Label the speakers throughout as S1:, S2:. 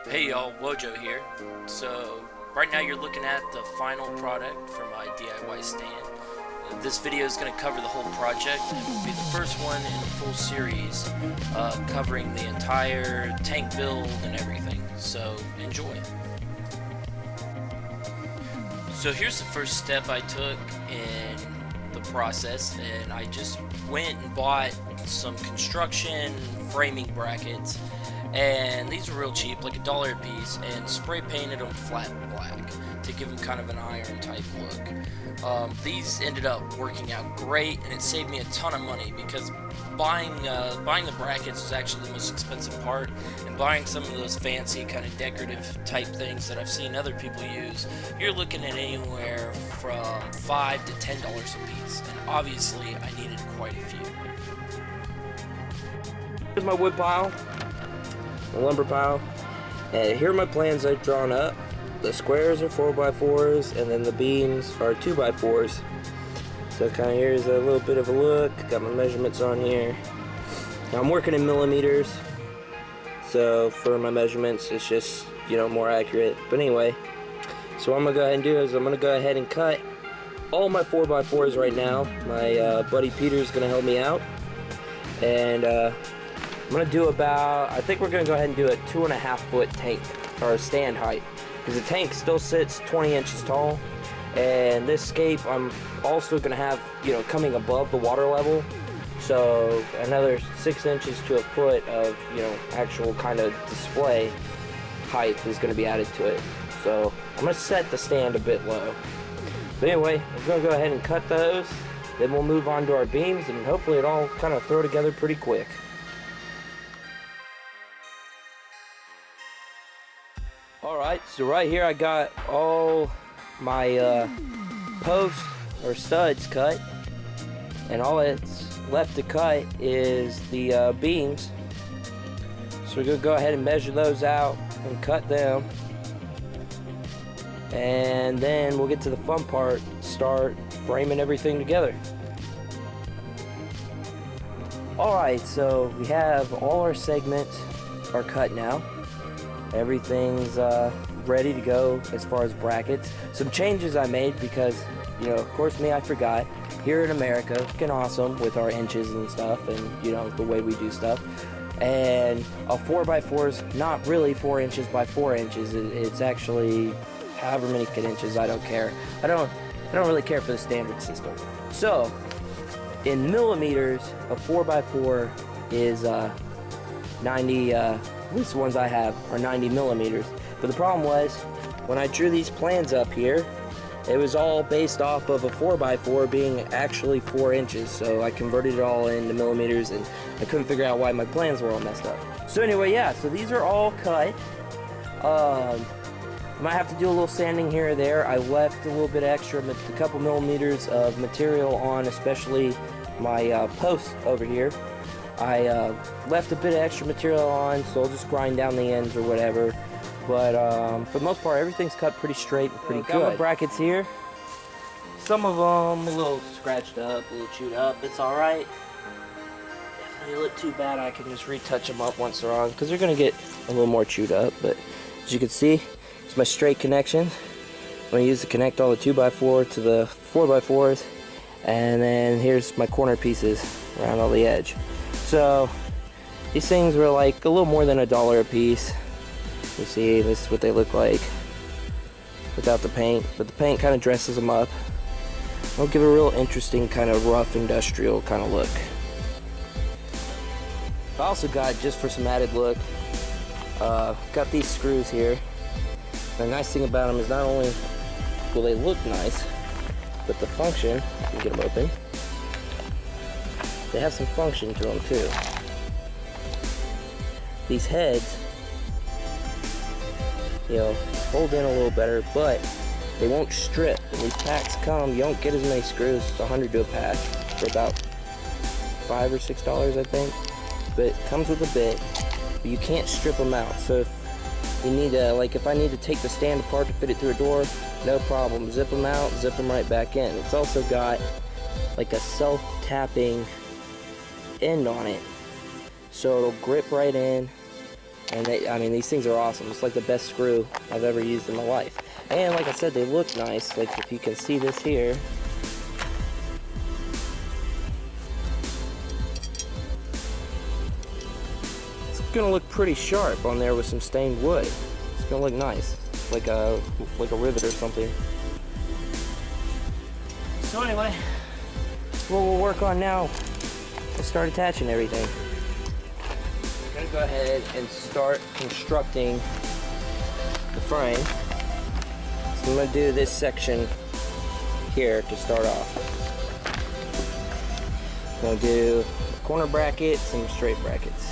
S1: Hey y'all, Wojo here. So, right now you're looking at the final product for my DIY stand. This video is going to cover the whole project and it will be the first one in the full series covering the entire tank build and everything. So, enjoy. So here's the first step I took in the process, and I just went and bought some construction framing brackets, and these were real cheap, like $1 a piece, and spray painted them flat black to give them kind of an iron type look. These ended up working out great, and it saved me a ton of money because buying the brackets was actually the most expensive part, and buying some of those fancy kind of decorative type things that I've seen other people use, you're looking at anywhere from $5 to $10 a piece, and obviously I needed quite a few.
S2: Here's my wood pile, my lumber pile, and here are my plans I've drawn up. The squares are 4x4s, and then the beams are 2x4s. So kind of here's a little bit of a look. Got my measurements on here. Now I'm working in millimeters, so for my measurements it's just, you know, more accurate. But anyway, so what I'm gonna go ahead and do is I'm gonna go ahead and cut all my 4x4s right now. My buddy Peter's gonna help me out, and I'm gonna do about, I think we're gonna go ahead and do a 2.5 foot tank, or stand height, because the tank still sits 20 inches tall. And this scape I'm also going to have, you know, coming above the water level, so another 6 inches to a foot of, you know, actual kind of display height is going to be added to it. So I'm going to set the stand a bit low. But anyway, I'm going to go ahead and cut those, then we'll move on to our beams, and hopefully it all kind of throw together pretty quick. Alright, so right here I got all my posts or studs cut, and all that's left to cut is the beams. So we're gonna go ahead and measure those out and cut them, and then we'll get to the fun part, start framing everything together. Alright, so we have all our segments are cut now. Everything's ready to go as far as brackets. Some changes I made because, you know, of course me, I forgot. Here in America, freaking awesome with our inches and stuff, and, you know, the way we do stuff. And a 4x4 is not really 4 inches by 4 inches. It's actually however many inches. I don't care. I don't really care for the standard system. So in millimeters, a 4x4 is 90. At least the ones I have are 90 millimeters. But the problem was, when I drew these plans up here, it was all based off of a 4x4 being actually 4 inches. So I converted it all into millimeters, and I couldn't figure out why my plans were all messed up. So anyway, yeah, so these are all cut. Might have to do a little sanding here or there. I left a little bit extra, a couple millimeters of material on, especially my post over here. I left a bit of extra material on, so I'll just grind down the ends or whatever. But for the most part, everything's cut pretty straight and pretty good. Got my brackets here. Some of them a little scratched up, a little chewed up. It's all right. If they look too bad, I can just retouch them up once they're on, because they're gonna get a little more chewed up. But as you can see, it's my straight connection. I'm gonna use to connect all the 2x4 to the 4x4s, and then here's my corner pieces around all the edge. So these things were like a little more than $1 a piece. You see, this is what they look like without the paint, but the paint kind of dresses them up. It'll give a real interesting kind of rough industrial kind of look. I also got, just for some added look, got these screws here. The nice thing about them is not only will they look nice, but the function, you can get them open, they have some function to them too. These heads, you know, hold in a little better, but they won't strip. When these packs come, you don't get as many screws. It's 100 to a pack for about $5 or $6, I think. But it comes with a bit, but you can't strip them out. So if you need to, like if I need to take the stand apart to fit it through a door, no problem. Zip them out, zip them right back in. It's also got like a self-tapping end on it, so it'll grip right in, And I mean, these things are awesome. It's like the best screw I've ever used in my life. And like I said, they look nice. Like if you can see this here. It's gonna look pretty sharp on there with some stained wood. It's gonna look nice, like a rivet or something. So anyway, what we'll work on now, we'll start attaching everything. We're gonna go ahead and start constructing the frame. So I'm gonna do this section here to start off. I'm gonna do corner brackets and straight brackets.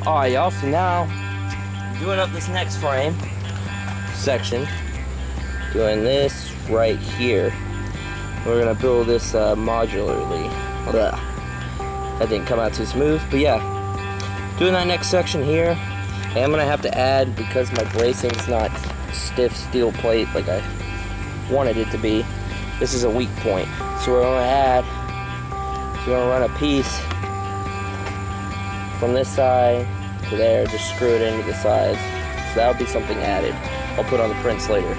S2: Alright, y'all, so now doing up this next frame section, doing this right here. We're gonna build this modularly. Ugh. That didn't come out too smooth, but yeah, doing that next section here. And I'm gonna have to add, because my bracing's not stiff steel plate like I wanted it to be, this is a weak point. So we're gonna add, so we're gonna run a piece from this side to there, just screw it into the sides. So that would be something added. I'll put on the prints later.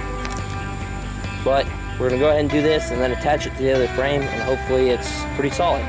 S2: But we're gonna go ahead and do this and then attach it to the other frame, and hopefully it's pretty solid.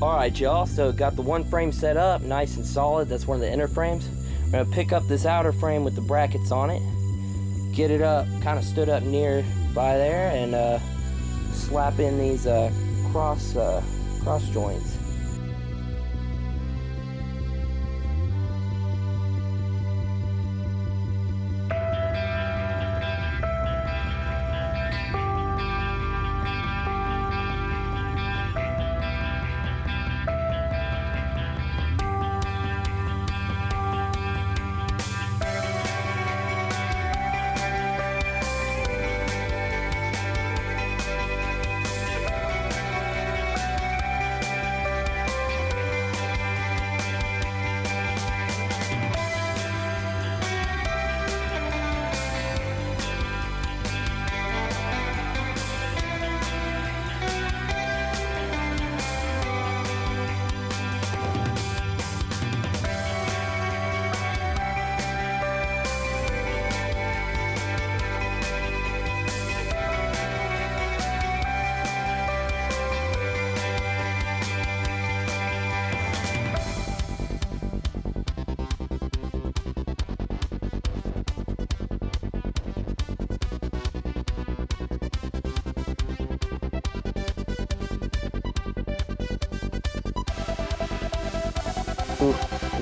S2: Alright, y'all, so got the one frame set up, nice and solid. That's one of the inner frames. I'm going to pick up this outer frame with the brackets on it, get it up, kind of stood up near by there, and slap in these cross joints.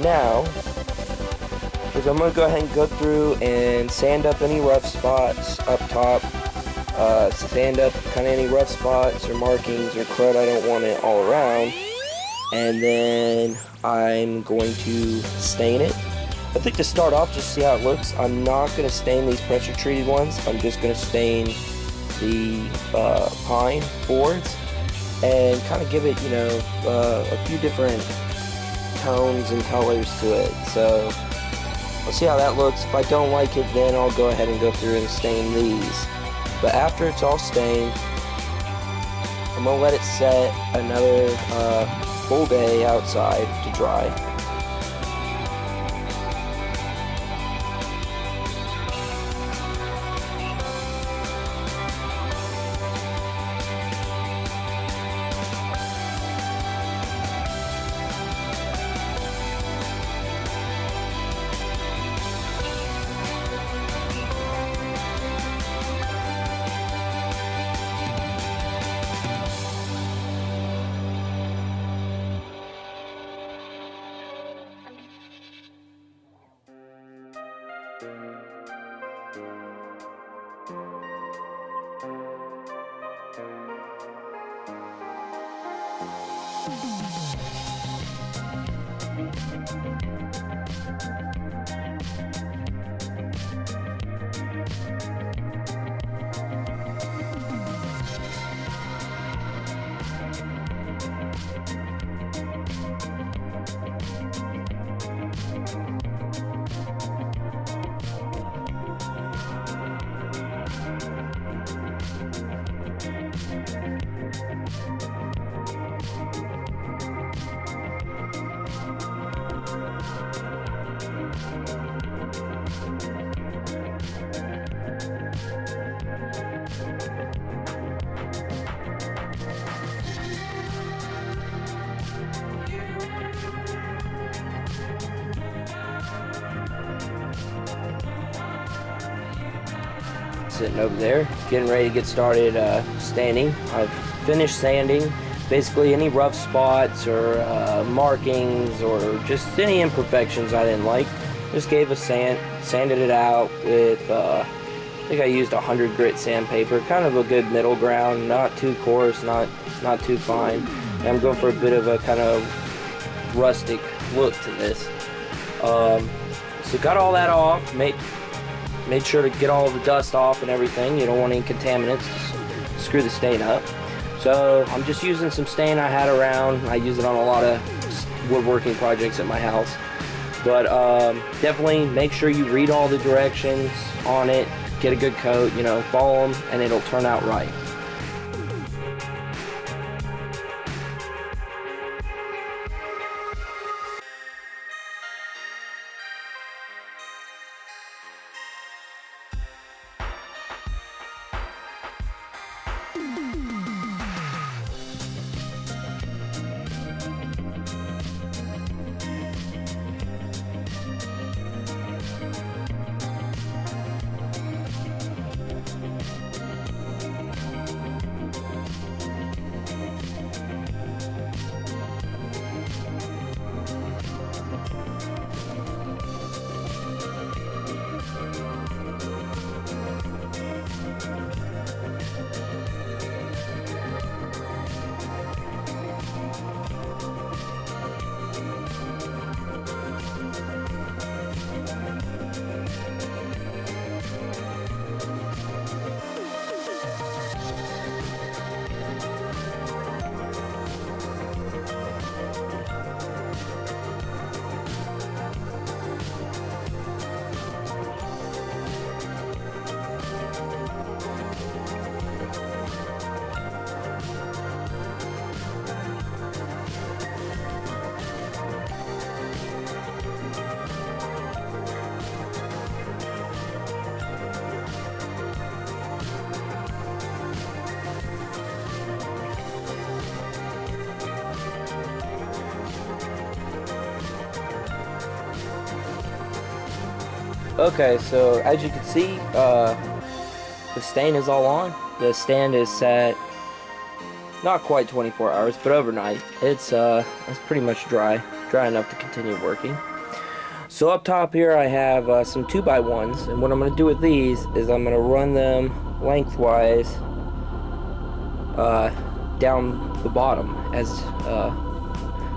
S2: Now is I'm going to go ahead and go through and sand up any rough spots up top, sand up kind of any rough spots or markings or crud I don't want it all around, and then I'm going to stain it. I think to start off, just see how it looks. I'm not going to stain these pressure treated ones. I'm just going to stain the pine boards and kind of give it, you know, a few different tones and colors to it. So I'll see how that looks. If I don't like it, then I'll go ahead and go through and stain these. But after it's all stained, I'm going to let it set another full day outside to dry. Sitting over there, getting ready to get started sanding. I've finished sanding. Basically any rough spots or markings or just any imperfections I didn't like, just gave a sanded it out with, I think I used 100 grit sandpaper, kind of a good middle ground, not too coarse, not too fine. And I'm going for a bit of a kind of rustic look to this. So got all that off, made sure to get all the dust off and everything. You don't want any contaminants to screw the stain up. So I'm just using some stain I had around. I use it on a lot of woodworking projects at my house. But definitely make sure you read all the directions on it, get a good coat, you know, follow them, and it'll turn out right. Okay, so as you can see, the stain is all on. The stand is set not quite 24 hours, but overnight. It's pretty much dry enough to continue working. So up top here I have some 2x1s, and what I'm going to do with these is I'm going to run them lengthwise down the bottom as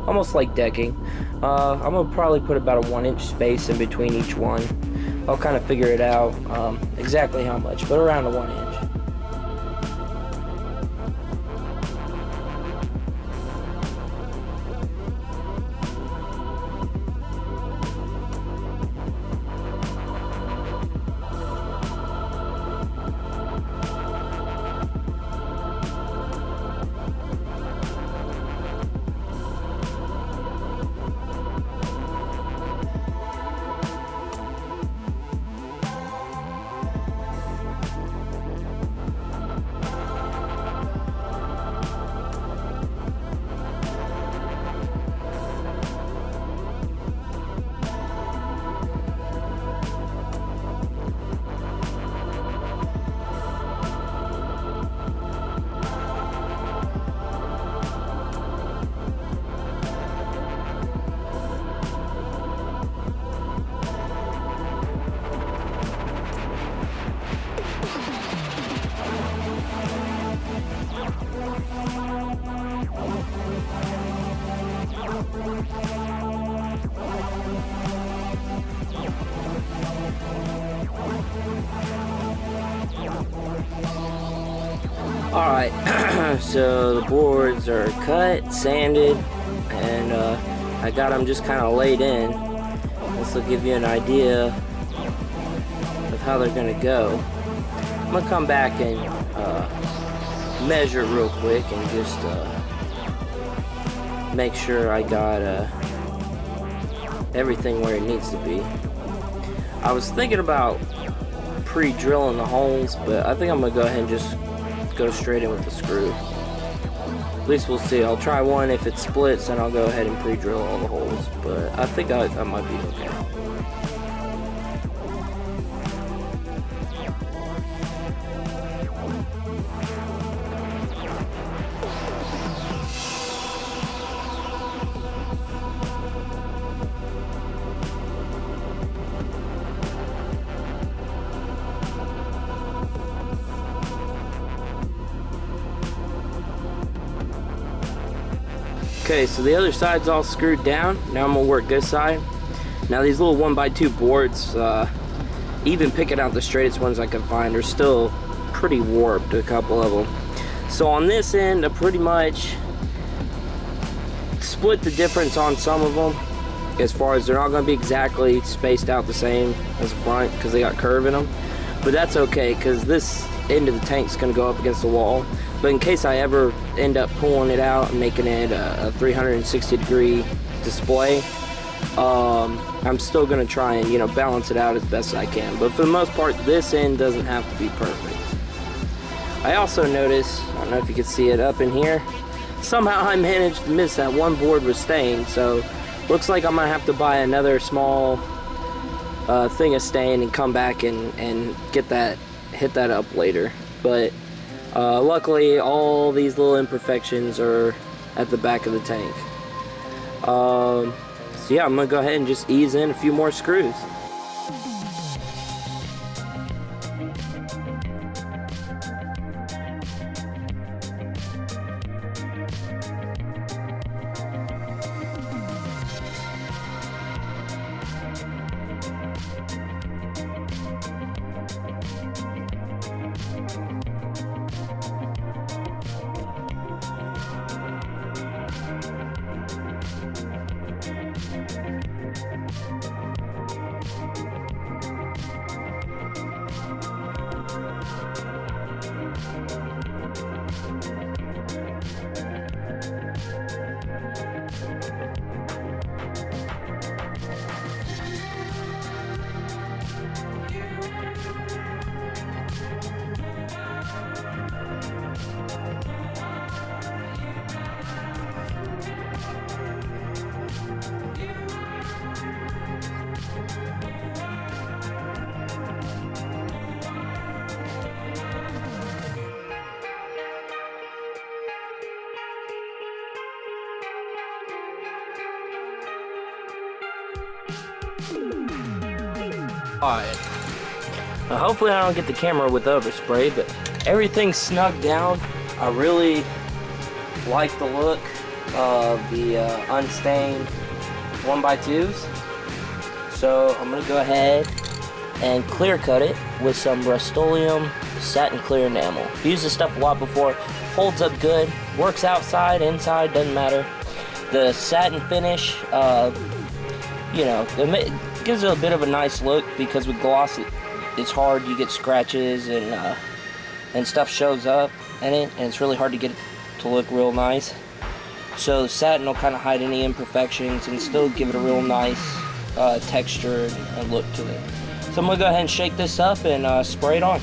S2: almost like decking. I'm going to probably put about a 1-inch space in between each one. I'll kind of figure it out exactly how much, but around a 1 inch. Alright, so the boards are cut, sanded, and I got them just kind of laid in. This will give you an idea of how they're going to go. I'm going to come back and measure real quick and just make sure I got everything where it needs to be. I was thinking about pre-drilling the holes, but I think I'm going to go ahead and just go straight in with the screw. At least we'll see. I'll try one. If it splits, then I'll go ahead and pre-drill all the holes, but I think I might be okay. Okay, so the other side's all screwed down. Now I'm gonna work this side. Now these little 1x2 boards, even picking out the straightest ones I can find, are still pretty warped, a couple of them. So on this end, I pretty much split the difference on some of them, as far as they're not gonna be exactly spaced out the same as the front, because they got curve in them. But that's okay, because this end of the tank's gonna go up against the wall. But in case I ever end up pulling it out and making it a 360-degree display, I'm still gonna try and, you know, balance it out as best I can. But for the most part, this end doesn't have to be perfect. I also noticed, I don't know if you can see it up in here, somehow I managed to miss that one board with stain. So looks like I'm gonna have to buy another small thing of stain and come back and get that, hit that up later. But luckily all these little imperfections are at the back of the tank. So yeah, I'm gonna go ahead and just ease in a few more screws. Alright, hopefully I don't get the camera with overspray, but everything's snugged down. I really like the look of the unstained 1x2s. So I'm going to go ahead and clear cut it with some Rust-Oleum satin clear enamel. Used this stuff a lot before. Holds up good. Works outside, inside, doesn't matter. The satin finish, you know, it gives it a bit of a nice look, because with gloss it's hard. You get scratches and stuff shows up in it, and it's really hard to get it to look real nice. So the satin will kind of hide any imperfections and still give it a real nice texture and look to it. So I'm going to go ahead and shake this up and spray it on.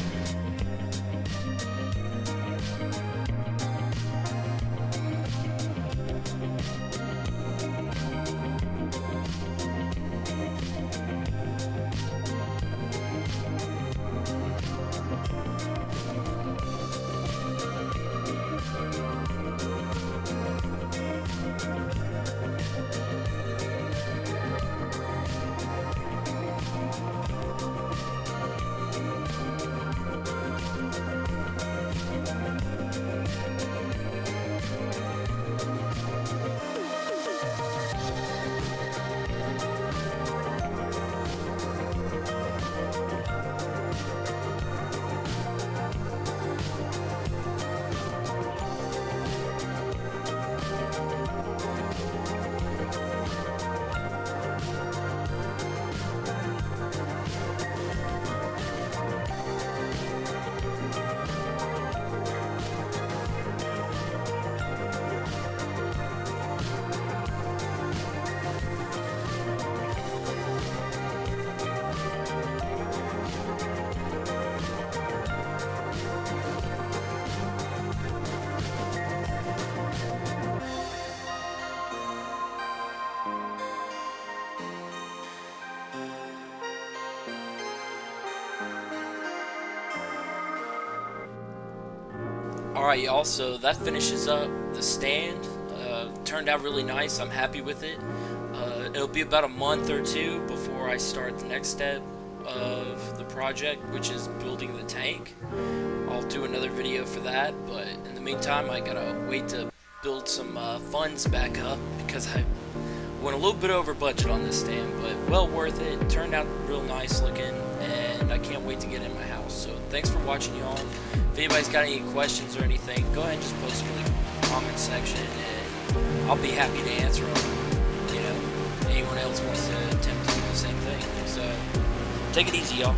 S1: Alright, y'all, so that finishes up the stand. Turned out really nice. I'm happy with it. It'll be about a month or two before I start the next step of the project, which is building the tank. I'll do another video for that, but in the meantime, I gotta wait to build some funds back up because I went a little bit over budget on this stand, but well worth it. Turned out real nice looking, and I can't wait to get in my house. So thanks for watching, y'all. If anybody's got any questions or anything, go ahead and just post them in the comment section, and I'll be happy to answer them. You know, anyone else wants to attempt to do the same thing. So take it easy, y'all.